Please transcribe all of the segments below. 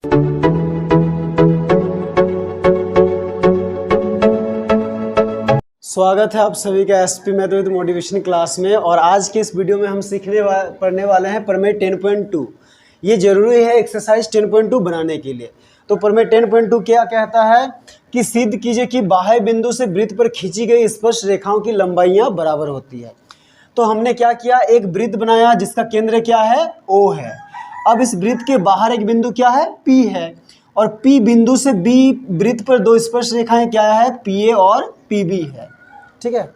स्वागत है आप सभी का एसपी मैथ मोटिवेशन क्लास में। और आज के इस वीडियो में हम पढ़ने वाले हैं प्रमेय 10.2। ये जरूरी है एक्सरसाइज 10.2 बनाने के लिए। तो प्रमेय 10.2 क्या कहता है कि सिद्ध कीजिए कि बाह्य बिंदु से वृत्त पर खींची गई स्पर्श रेखाओं की लंबाइयाँ बराबर होती है। तो हमने क्या किया, एक वृत्त बनाया जिसका केंद्र क्या है, O है। अब इस वृत्त के बाहर एक बिंदु क्या है, P है, और P बिंदु से B वृत्त पर दो स्पर्श रेखाएं क्या है, PA और PB है। ठीक है,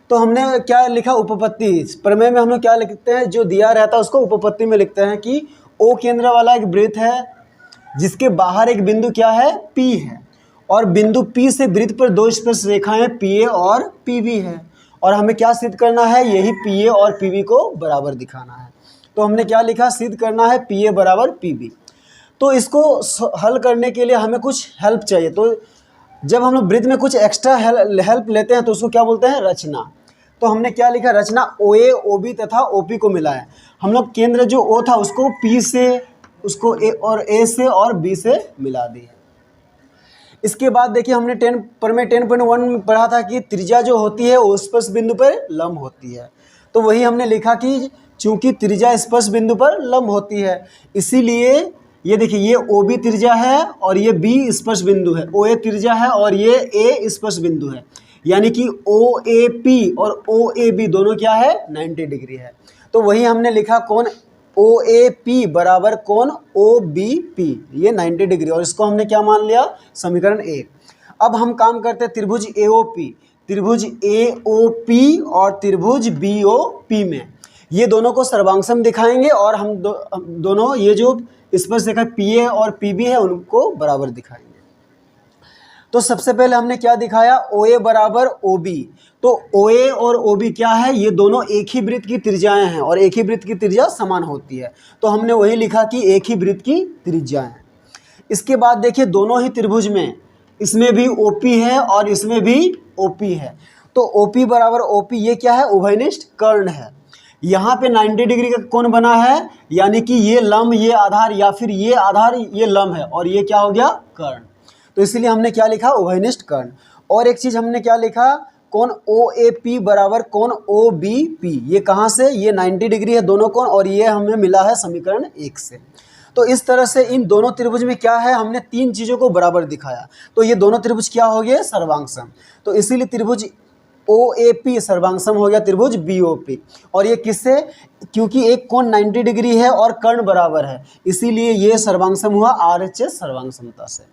तो हमने क्या लिखा, उपपत्ति। प्रमेय में हम लोग क्या लिखते हैं, जो दिया रहता है उसको उपपत्ति में लिखते हैं कि O केंद्र वाला एक वृत्त है जिसके बाहर एक बिंदु क्या है, P है, और बिंदु P से वृत्त पर दो स्पर्श रेखाएं PA और PB है। और हमें क्या सिद्ध करना है, यही PA और PB को बराबर दिखाना है। तो हमने क्या लिखा, सिद्ध करना है PA बराबर PB। तो इसको हल करने के लिए हमें कुछ हेल्प चाहिए। तो जब हम लोग वृत्त में कुछ एक्स्ट्रा हेल्प लेते हैं तो उसको क्या बोलते हैं, रचना। तो हमने क्या लिखा, रचना OA, OB तथा OP को मिला है। हम लोग केंद्र जो O था उसको P से, उसको A से और B से मिला दिए। इसके बाद देखिए हमने प्रमेय 10.1 में पढ़ा था कि त्रिज्या जो होती है वो स्पर्श बिंदु पर लंब होती है। तो वही हमने लिखा कि चूंकि त्रिज्या स्पर्श बिंदु पर लंब होती है, इसीलिए ये देखिए ये OB त्रिज्या है और ये B स्पर्श बिंदु है, OA त्रिज्या है और ये A स्पर्श बिंदु है, यानी कि OAP और OAB दोनों क्या है, 90 डिग्री है। तो वही हमने लिखा कोण OAP बराबर कोण OBP, ये 90 डिग्री, और इसको हमने क्या मान लिया, समीकरण 1। अब हम काम करते हैं त्रिभुज AOP और त्रिभुज BOP में। ये दोनों को सर्वांगसम दिखाएंगे और हम दोनों ये जो स्पर्श रेखा PA और PB है उनको बराबर दिखाएंगे। तो सबसे पहले हमने क्या दिखाया, OA बराबर OB। तो OA और OB क्या है, ये दोनों एक ही वृत्त की त्रिज्याएं हैं और एक ही वृत्त की त्रिज्या समान होती है। तो हमने वही लिखा कि एक ही वृत्त की त्रिज्या है। इसके बाद देखिए दोनों ही त्रिभुज में, इसमें भी OP है और इसमें भी OP है। तो OP बराबर OP, ये क्या है, उभयनिष्ठ कर्ण है। यहाँ पे 90 डिग्री का कोण बना है, यानी कि ये लंब ये आधार, या फिर ये आधार ये लंब है, और ये क्या हो गया, कर्ण। तो इसलिए हमने क्या लिखा, उभयनिष्ठ कर्ण। और एक चीज हमने क्या लिखा, कोण OAP बराबर कोण OBP। ये कहाँ से, ये 90 डिग्री है दोनों कोण, और ये हमें मिला है समीकरण 1 से। तो इस तरह से इन दोनों त्रिभुज में क्या है, हमने तीन चीजों को बराबर दिखाया। तो ये दोनों त्रिभुज क्या हो गए, सर्वांगसम। तो इसीलिए त्रिभुज OAP सर्वांगसम हो गया त्रिभुज BOP। और ये किससे, क्योंकि एक कोण 90 डिग्री है और कर्ण बराबर है, इसीलिए ये सर्वांगसम हुआ RHS सर्वांगसमता से।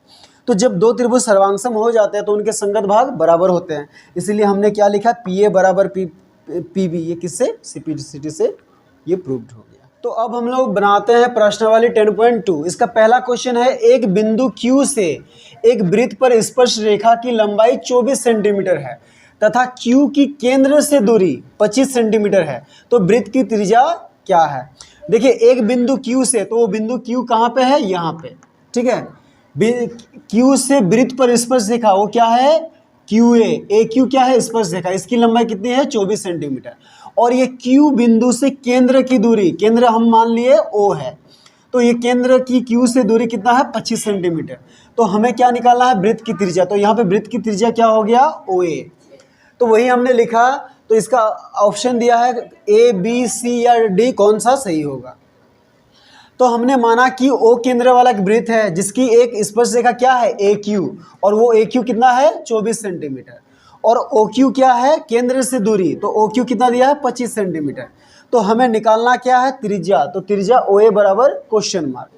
तो जब दो त्रिभुज सर्वांगसम हो जाते हैं तो उनके संगत भाग बराबर होते हैं, इसलिए हमने क्या लिखा, PA बराबर PB। ये किससे, सिंपलिसिटी से ये प्रूव्ड हो गया। तो अब हम लोग बनाते हैं प्रश्नावली 10.2। इसका पहला क्वेश्चन है, एक बिंदु Q से एक वृत्त पर स्पर्श रेखा की लंबाई 24 सेंटीमीटर है तथा Q की केंद्र से दूरी 25 सेंटीमीटर है, तो वृत्त की त्रिज्या क्या है। देखिए एक बिंदु Q से, तो वो बिंदु Q कहाँ पे है, यहाँ पे, ठीक है। Q से वृत्त पर स्पर्श रेखा वो क्या है, QA। AQ क्या है, स्पर्श रेखा, इसकी लंबाई कितनी है, 24 सेंटीमीटर। और ये Q बिंदु से केंद्र की दूरी, केंद्र हम मान लिए O है, तो ये केंद्र की Q से दूरी कितना है, 25 सेंटीमीटर। तो हमें क्या निकालना है, वृत्त की त्रिज्या। तो यहाँ पे वृत्त की त्रिज्या क्या हो गया, OA। तो वही हमने लिखा। तो इसका ऑप्शन दिया है A, B, C या D, कौन सा सही होगा। तो हमने माना कि O केंद्र वाला एक वृत्त है जिसकी एक स्पर्श रेखा क्या है, AQ, और वो AQ कितना है, 24 सेंटीमीटर। और OQ क्या है, केंद्र से दूरी, तो OQ कितना दिया है, 25 सेंटीमीटर। तो हमें निकालना क्या है, त्रिज्या। तो त्रिज्या OA बराबर क्वेश्चन मार्क।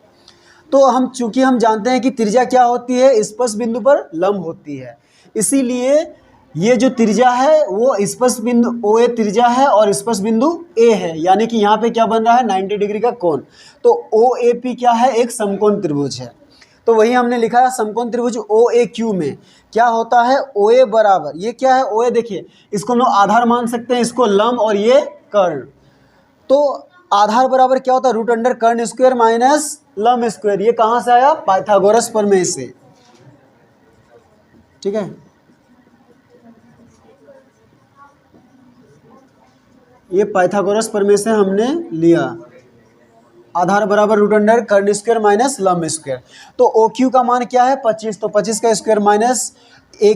तो हम चूंकि हम जानते हैं कि त्रिज्या क्या होती है, स्पर्श बिंदु पर लंब होती है, इसीलिए ये जो त्रिज्या है वो स्पर्श बिंदु OA त्रिज्या है और स्पर्श बिंदु A है, यानी कि यहाँ पे क्या बन रहा है, 90 डिग्री का कोण। तो OAP क्या है, एक समकोण त्रिभुज है। तो वही हमने लिखा है समकोण त्रिभुज OAQ में क्या होता है, OA बराबर, ये क्या है OA, देखिए इसको हम लोग आधार मान सकते हैं, इसको लंब और ये कर्ण। तो आधार बराबर क्या होता है, रूट अंडर कर्ण स्क्वायर माइनस लंब स्क्वायर। ये कहाँ से आया, पाइथागोरस प्रमेय से, ठीक है। ये पाइथागोरस प्रमेय से हमने लिया। आधार बराबर रूट अंडर कर्ण स्क्वायर माइनस लंब स्क्वायर। तो ओ क्यू का मान क्या है 25, तो 25 का स्क्वायर माइनस ए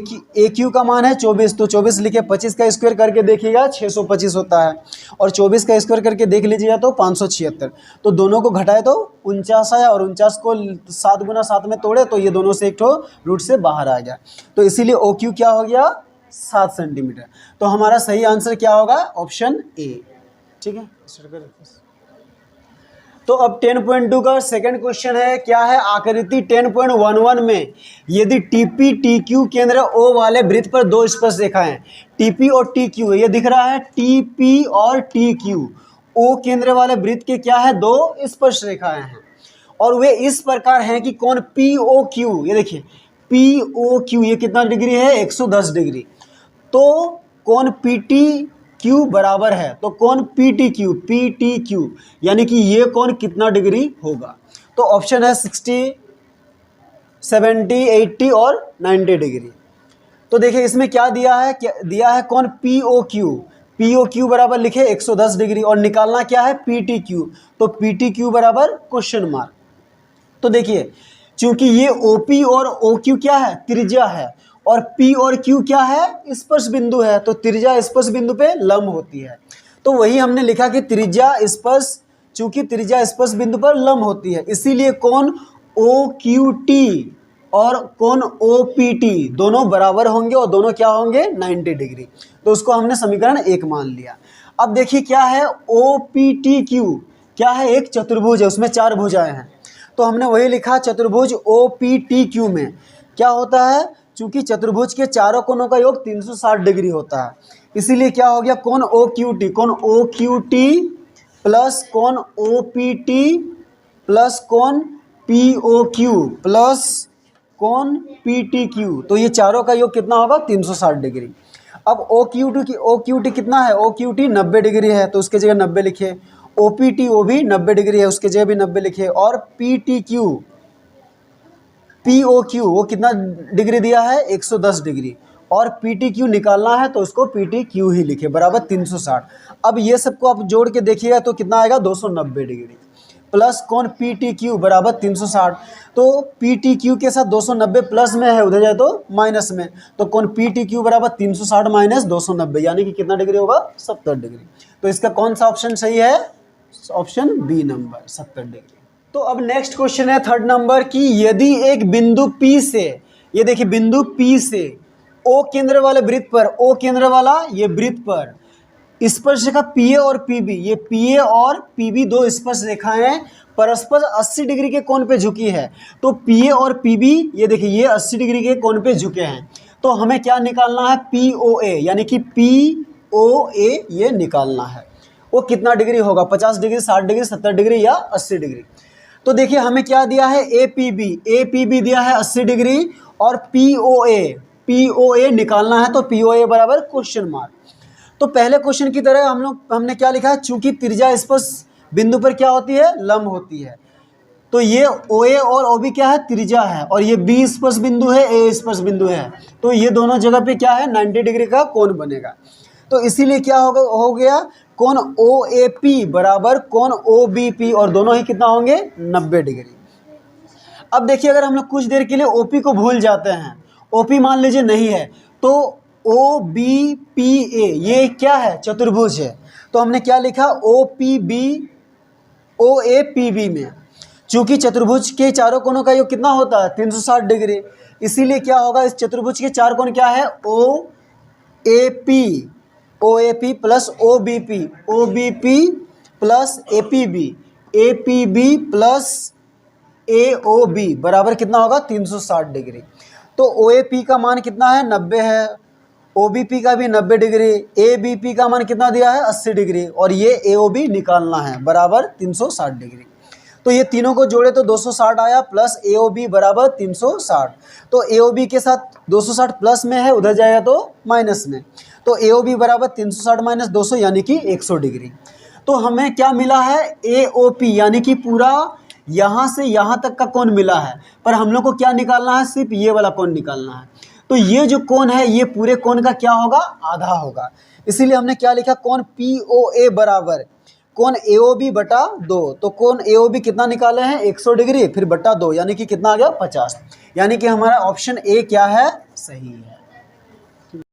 क्यू का मान है 24, तो 24 लिखे, 25 का स्क्वायर करके देखिएगा 625 होता है, और 24 का स्क्वायर करके देख लीजिएगा तो 576। तो दोनों को घटाए तो 49 आया, और 49 को 7 गुना 7 में तोड़े तो ये दोनों से एक ठो रूट से बाहर आ गया। तो इसीलिए ओ क्यू क्या हो गया 7 सेंटीमीटर। तो हमारा सही आंसर क्या होगा ऑप्शन ए। ठीक है, तो अब 10.2 का सेकंड क्वेश्चन है, क्या है आकृति 10.11 में यदि टीपी टीक्यू केंद्र ओ वाले वृत्त पर दो स्पर्श रेखाएं, टीपी और टीक्यू, ये दिख रहा है टीपी और टीक्यू, ओ केंद्र वाले वृत्त के क्या है दो स्पर्श रेखाएं हैं, और वे इस प्रकार हैं कि कोण पी ओ क्यू, ये देखिए पी ओ क्यू ये कितना डिग्री है 110 डिग्री, तो कोण पी टी क्यू बराबर है, तो कोण पी टी क्यू यानी कि ये कोण कितना डिग्री होगा। तो ऑप्शन है 60, 70, 80 और 90 डिग्री। तो देखिए इसमें क्या दिया है, क्या दिया है कोण पी ओ क्यू बराबर लिखे 110 डिग्री, और निकालना क्या है पी टी क्यू, तो पी टी क्यू बराबर क्वेश्चन मार्क। तो देखिए चूंकि ये ओ पी और ओ क्यू क्या है त्रिज्या है, और P और Q क्या है स्पर्श बिंदु है, तो त्रिज्या स्पर्श बिंदु पे लंब होती है। तो वही हमने लिखा कि त्रिज्या स्पर्श, चूंकि त्रिज्या स्पर्श बिंदु पर लंब होती है, इसीलिए कोण OQT और कोण OPT दोनों बराबर होंगे, और दोनों क्या होंगे 90 डिग्री। तो उसको हमने समीकरण 1 मान लिया। अब देखिए क्या है OPTQ, क्या है एक चतुर्भुज है, उसमें 4 भुजाएं हैं, तो हमने वही लिखा चतुर्भुज OPTQ में क्या होता है, चूंकि चतुर्भुज के चारों कोणों का योग 360 डिग्री होता है, इसीलिए क्या हो गया कोण OQT प्लस कोण OPT प्लस कोण POQ प्लस कोण PTQ, तो ये चारों का योग कितना होगा 360 डिग्री। अब OQT कितना है, OQT 90 डिग्री है, तो उसके जगह 90 लिखे, OPT वो भी 90 डिग्री है, उसके जगह भी 90 लिखे, और POQ वो कितना डिग्री दिया है 110 डिग्री, और PTQ निकालना है तो उसको PTQ ही लिखे बराबर 360। अब ये सबको आप जोड़ के देखिएगा तो कितना आएगा 290 डिग्री, प्लस कोण PTQ बराबर 360, तो PTQ के साथ 290 प्लस में है, उधर जाए तो माइनस में, तो कोण PTQ बराबर 360 माइनस 290 यानी कि कितना डिग्री होगा 70 डिग्री। तो इसका कौन सा ऑप्शन सही है, ऑप्शन बी नंबर 70 डिग्री। तो अब नेक्स्ट क्वेश्चन है थर्ड नंबर की, यदि एक बिंदु P से, ये देखिए बिंदु P से O केंद्र वाले वृत्त पर, O केंद्र वाला ये वृत्त पर स्पर्श रेखा PA और PB, ये PA और PB दो स्पर्श रेखाएं परस्पर 80 डिग्री के कोण पे झुकी है, तो PA और PB ये देखिए ये 80 डिग्री के कोण पे झुके हैं, तो हमें क्या निकालना है POA, यानी कि POA ये निकालना है, वो कितना डिग्री होगा 50 डिग्री 60 डिग्री 70 डिग्री या 80 डिग्री। तो देखिए हमें क्या दिया है APB दिया है 80 डिग्री, और POA निकालना है, तो POA बराबर क्वेश्चन मार्क। तो पहले क्वेश्चन की तरह हमने क्या लिखा है, चूंकि त्रिज्या स्पर्श बिंदु पर क्या होती है लंब होती है, तो ये OA और OB क्या है त्रिज्या है, और ये B स्पर्श बिंदु है A स्पर्श बिंदु है, तो ये दोनों जगह पे क्या है 90 डिग्री का कोण बनेगा। तो इसीलिए क्या हो गया कोण OAP बराबर कोण OBP, और दोनों ही कितना होंगे 90 डिग्री। अब देखिए अगर हम लोग कुछ देर के लिए OP को भूल जाते हैं, OP मान लीजिए नहीं है, तो OBPA ये क्या है चतुर्भुज है, तो हमने क्या लिखा OAPB में, चूंकि चतुर्भुज के चारों कोणों का योग कितना होता है 360 डिग्री, इसीलिए क्या होगा इस चतुर्भुज के चार कोण क्या है OAP plus OBP plus APB plus AOB बराबर कितना होगा 360 डिग्री। तो OAP का मान कितना है 90 है, OBP का भी 90 डिग्री, ABP का मान कितना दिया है 80 डिग्री, और ये AOB निकालना है बराबर 360 डिग्री। तो ये तीनों को जोड़े तो 260 आया, प्लस AOB बराबर 360, तो AOB के साथ 260 प्लस में है, उधर जाएगा तो माइनस में, तो AOB बराबर 360 माइनस 200 यानी कि 100 डिग्री। तो हमें क्या मिला है AOP यानी कि पूरा यहाँ से यहाँ तक का कोण मिला है, पर हम लोग को क्या निकालना है सिर्फ ये वाला कोण निकालना है। तो ये जो कोण है ये पूरे कोण का क्या होगा आधा होगा, इसीलिए हमने क्या लिखा कोण POA बराबर कोण AOB बटा 2, तो कोण AOB कितना निकाले हैं 100 डिग्री, फिर बटा 2 यानी कि कितना आ गया 50, यानी कि हमारा ऑप्शन ए क्या है, सही है।